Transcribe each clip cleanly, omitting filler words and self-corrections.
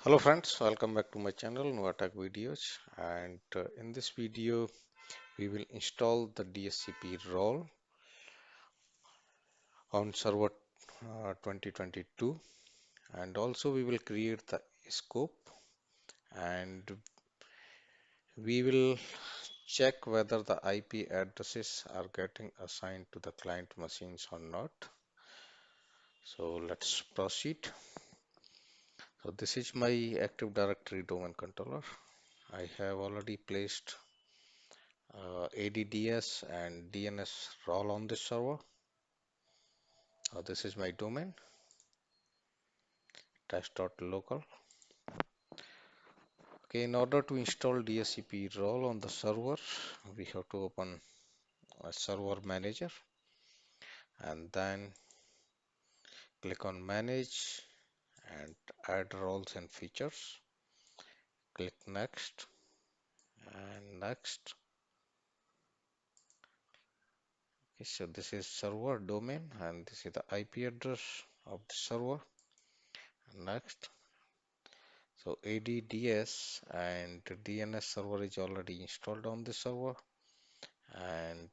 Hello friends, welcome back to my channel NUAA-TECH videos, and in this video we will install the DHCP role on server 2022, and also we will create the scope, and we will check whether the IP addresses are getting assigned to the client machines or not. So let's proceed. So this is my Active Directory domain controller. I have already placed ADDS and DNS role on this server. This is my domain, test.local. Okay, in order to install DHCP role on the server, we have to open a server manager and then click on manage and add roles and features. Click next and next. Okay, so this is server domain and this is the IP address of the server. Next. So ADDS and DNS server is already installed on the server, and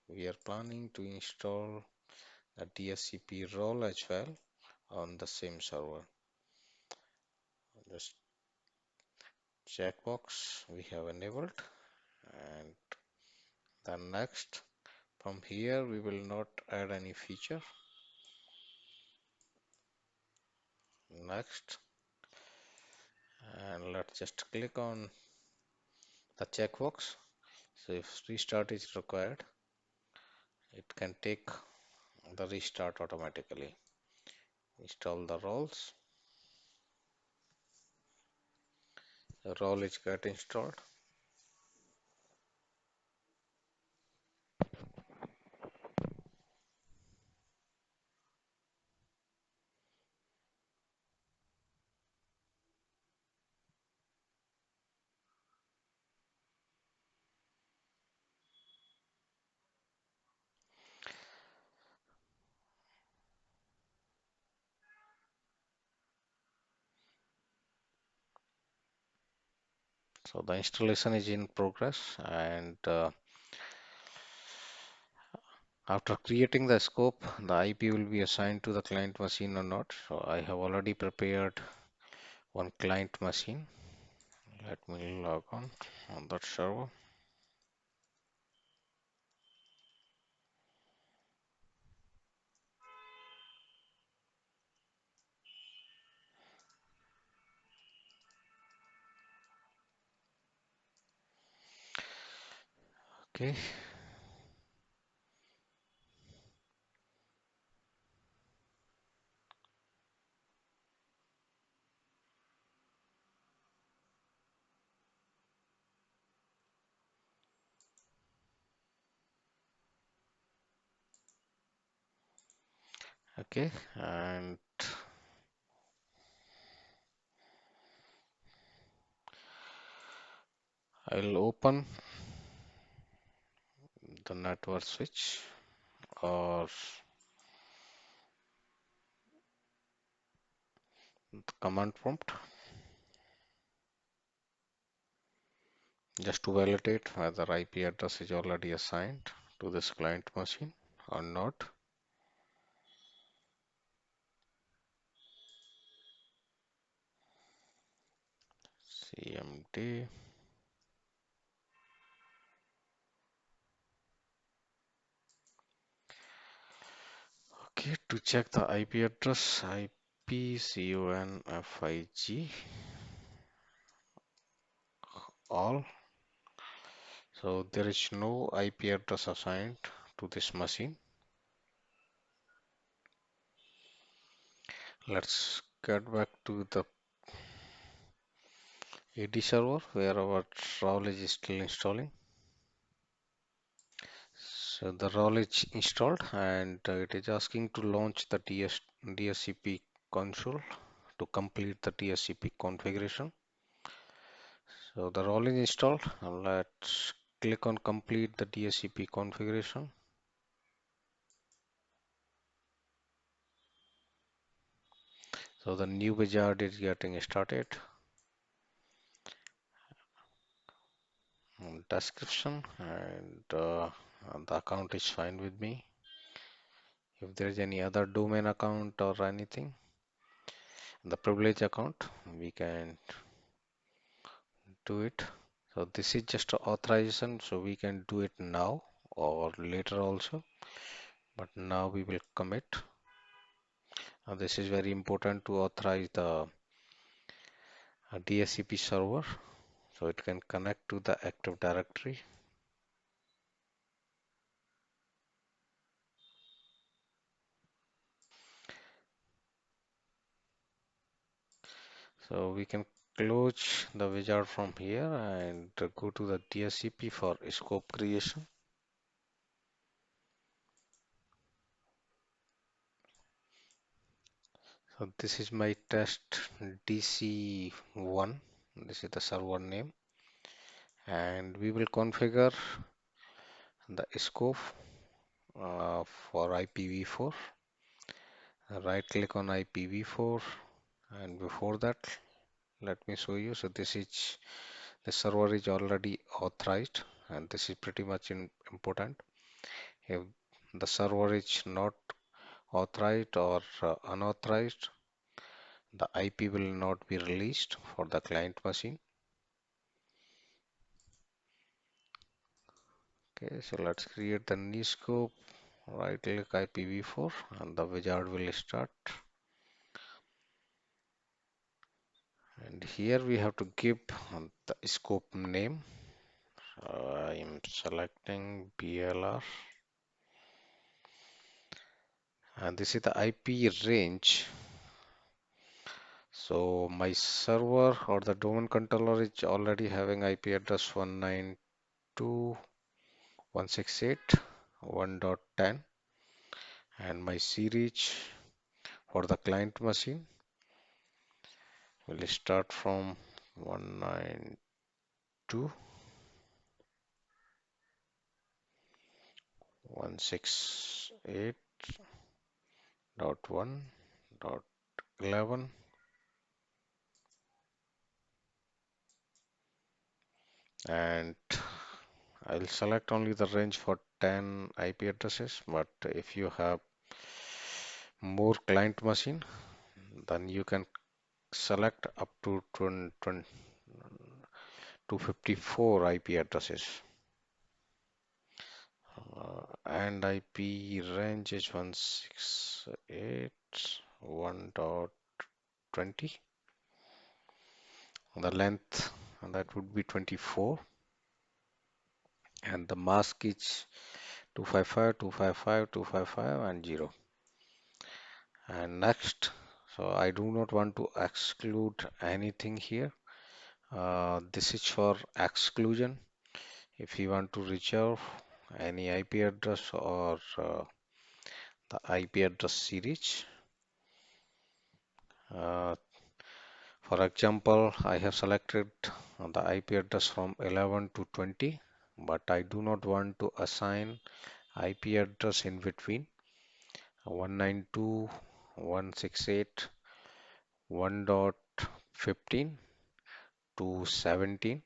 we are planning to install a DHCP role as well on the same server. Just checkbox we have enabled, and then next, from here we will not add any feature. Next, and let's just click on the checkbox. So if restart is required, it can take the restart automatically. Install the roles. The role is get installed. So the installation is in progress, and after creating the scope, the IP will be assigned to the client machine or not. So I have already prepared one client machine. Let me log on that server. Okay. Okay, and I'll open the network switch or the command prompt just to validate whether IP address is already assigned to this client machine or not. CMD. Okay, to check the IP address, IPCONFIG all. So there is no IP address assigned to this machine. Let's get back to the AD server where our role is still installing. So the role is installed, and it is asking to launch the DHCP console to complete the DHCP configuration. So the role is installed. Let's click on complete the DHCP configuration. So the new wizard is getting started. Description and the account is fine with me. If there is any other domain account or anything, the privilege account, we can do it. So this is just a authorization, so we can do it now or later also. But now we will commit. This is very important to authorize the DHCP server, so it can connect to the Active Directory. So we can close the wizard from here and go to the DHCP for scope creation. So this is my test DC1. This is the server name, and we will configure the scope for IPv4. Right click on IPv4, and before that, let me show you. So this is the server is already authorized, and this is pretty much important. If the server is not authorized or unauthorized, the IP will not be released for the client machine. Okay, so let's create the new scope. Right click IPv4 and the wizard will start. And here we have to give the scope name. I am selecting BLR. And this is the IP range. So my server or the domain controller is already having IP address 192.168.1.10, and my series for the client machine will start from 192.168.1.11, and I'll select only the range for 10 IP addresses, but if you have more client machine, then you can select up to 254 IP addresses. And IP range is 168.1.20. The length, and that would be 24, and the mask is 255, 255, 255, and 0. And next, so I do not want to exclude anything here. This is for exclusion. If you want to reserve any IP address or the IP address series. Uh, for example, I have selected the IP address from 11 to 20, but I do not want to assign IP address in between 192.168.1.15 to 17.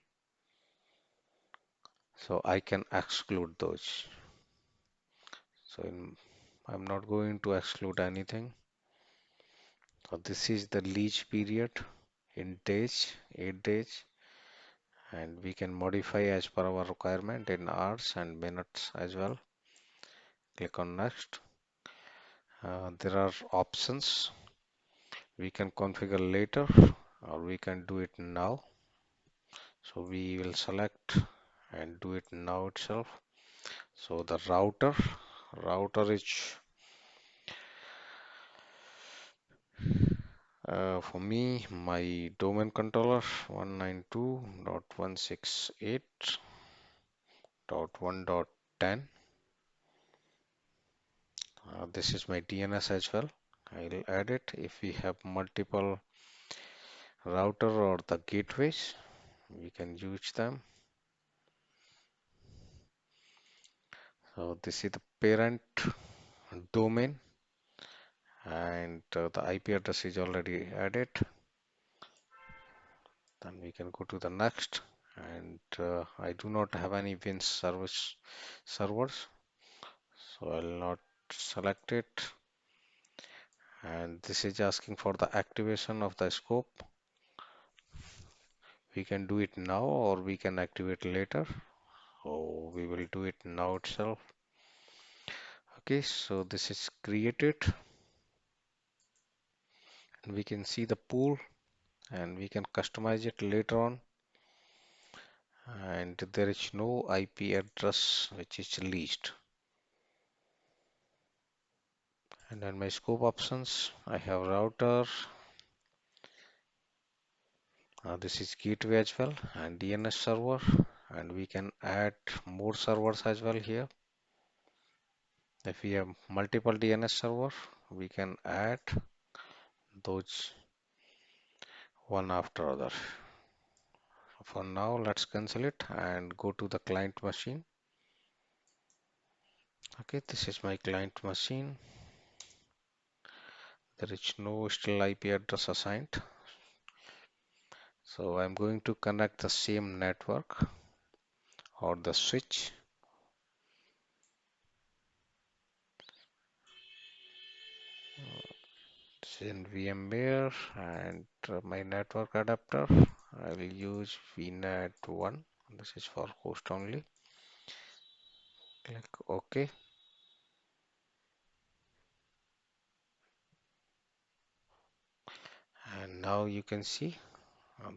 So I can exclude those. I'm not going to exclude anything. So this is the lease period in days, 8 days, and we can modify as per our requirement in hours and minutes as well. Click on next. There are options. We can configure later or we can do it now. So we will select and do it now itself. So the router is for me, my domain controller 192.168.1.10. This is my DNS as well. I'll add it. If we have multiple router or the gateways, we can use them. So this is the parent domain, and the IP address is already added. Then we can go to the next, and I do not have any Win service servers, so I'll not select it. And this is asking for the activation of the scope. We can do it now or we can activate later. So we will do it now itself. Okay, so this is created and we can see the pool and we can customize it later on. And there is no IP address which is leased. And then my scope options, I have router. This is gateway as well and DNS server, and we can add more servers as well here. If we have multiple DNS server, we can add those one after other. For now, let's cancel it and go to the client machine. Okay, this is my client machine. There is no still IP address assigned. So I'm going to connect the same network or the switch. This is in VMware and my network adapter. I will use VNet 1. This is for host only. Click OK. And now you can see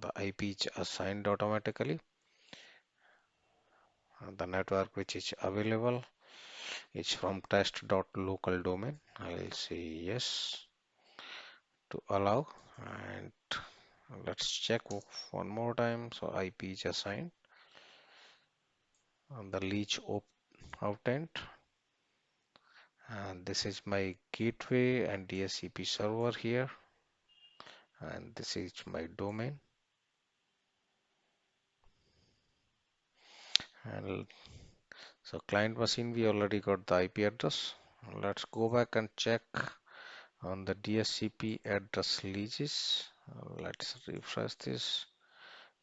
the IP is assigned automatically. The network which is available is from test.local domain. I will say yes to allow, and let's check one more time. So IP is assigned on the leech outent, and this is my gateway and DHCP server here, and this is my domain. And so client machine, we already got the IP address. Let's go back and check on the DHCP address leases. Let's refresh this.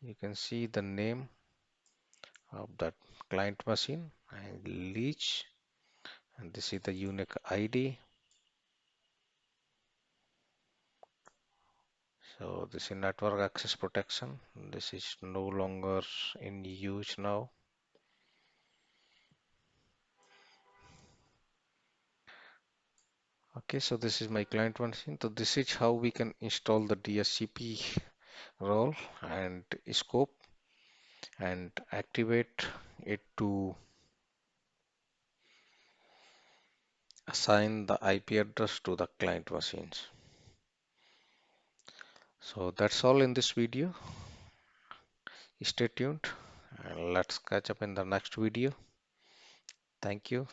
You can see the name of that client machine and leech, and this is the unique ID. So this is network access protection. This is no longer in use now. Okay, so this is my client machine. So this is how we can install the DHCP role and scope and activate it to assign the IP address to the client machines. So that's all in this video. Stay tuned and let's catch up in the next video. Thank you.